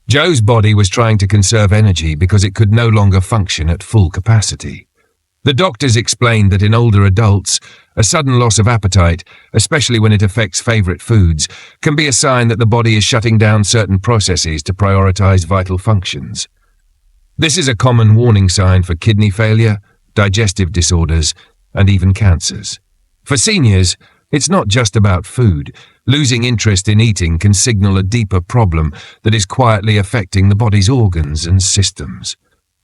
Joe's body was trying to conserve energy because it could no longer function at full capacity. The doctors explained that in older adults, a sudden loss of appetite, especially when it affects favorite foods, can be a sign that the body is shutting down certain processes to prioritize vital functions. This is a common warning sign for kidney failure, digestive disorders, and even cancers. For seniors, it's not just about food. Losing interest in eating can signal a deeper problem that is quietly affecting the body's organs and systems.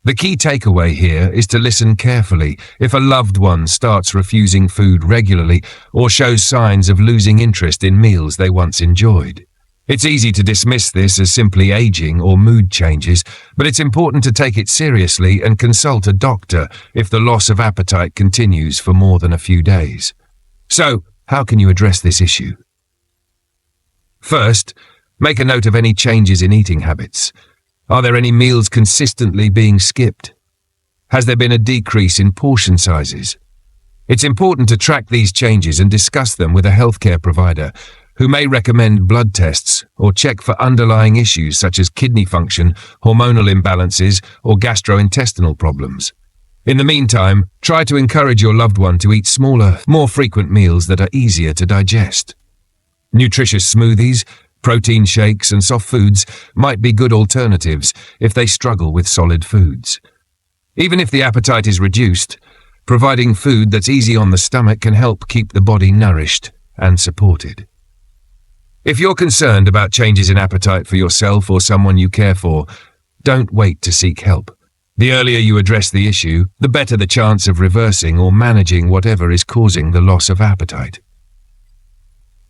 The key takeaway here is to listen carefully if a loved one starts refusing food regularly or shows signs of losing interest in meals they once enjoyed. It's easy to dismiss this as simply aging or mood changes, but it's important to take it seriously and consult a doctor if the loss of appetite continues for more than a few days. So, how can you address this issue? First, make a note of any changes in eating habits. Are there any meals consistently being skipped? Has there been a decrease in portion sizes? It's important to track these changes and discuss them with a healthcare provider who may recommend blood tests or check for underlying issues such as kidney function, hormonal imbalances, or gastrointestinal problems. In the meantime, try to encourage your loved one to eat smaller, more frequent meals that are easier to digest. Nutritious smoothies, protein shakes, and soft foods might be good alternatives if they struggle with solid foods. Even if the appetite is reduced, providing food that's easy on the stomach can help keep the body nourished and supported. If you're concerned about changes in appetite for yourself or someone you care for, don't wait to seek help. The earlier you address the issue, the better the chance of reversing or managing whatever is causing the loss of appetite.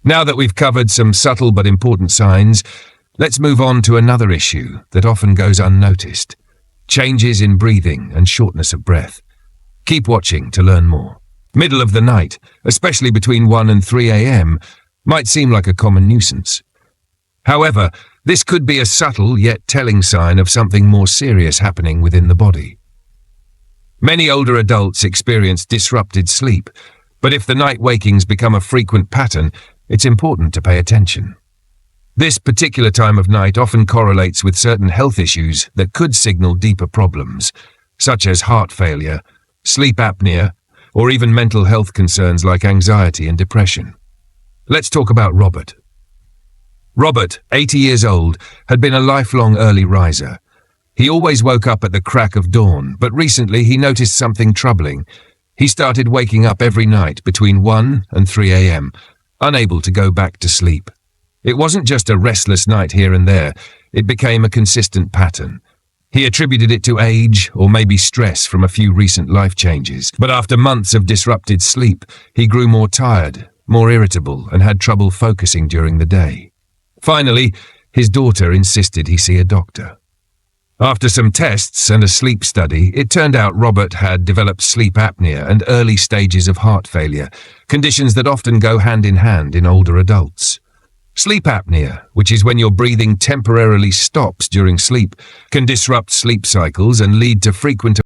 Now that we've covered some subtle but important signs, let's move on to another issue that often goes unnoticed: changes in breathing and shortness of breath. Keep watching to learn more. Middle of the night, especially between 1 and 3 a.m., might seem like a common nuisance. However, this could be a subtle yet telling sign of something more serious happening within the body. Many older adults experience disrupted sleep, but if the night wakings become a frequent pattern, it's important to pay attention. This particular time of night often correlates with certain health issues that could signal deeper problems, such as heart failure, sleep apnea, or even mental health concerns like anxiety and depression. Let's talk about Robert. Robert, 80 years old, had been a lifelong early riser. He always woke up at the crack of dawn, but recently he noticed something troubling. He started waking up every night between 1 and 3 a.m., unable to go back to sleep. It wasn't just a restless night here and there, it became a consistent pattern. He attributed it to age or maybe stress from a few recent life changes, but after months of disrupted sleep, he grew more tired, more irritable, and had trouble focusing during the day. Finally, his daughter insisted he see a doctor. After some tests and a sleep study, it turned out Robert had developed sleep apnea and early stages of heart failure, conditions that often go hand in hand in older adults. Sleep apnea, which is when your breathing temporarily stops during sleep, can disrupt sleep cycles and lead to frequent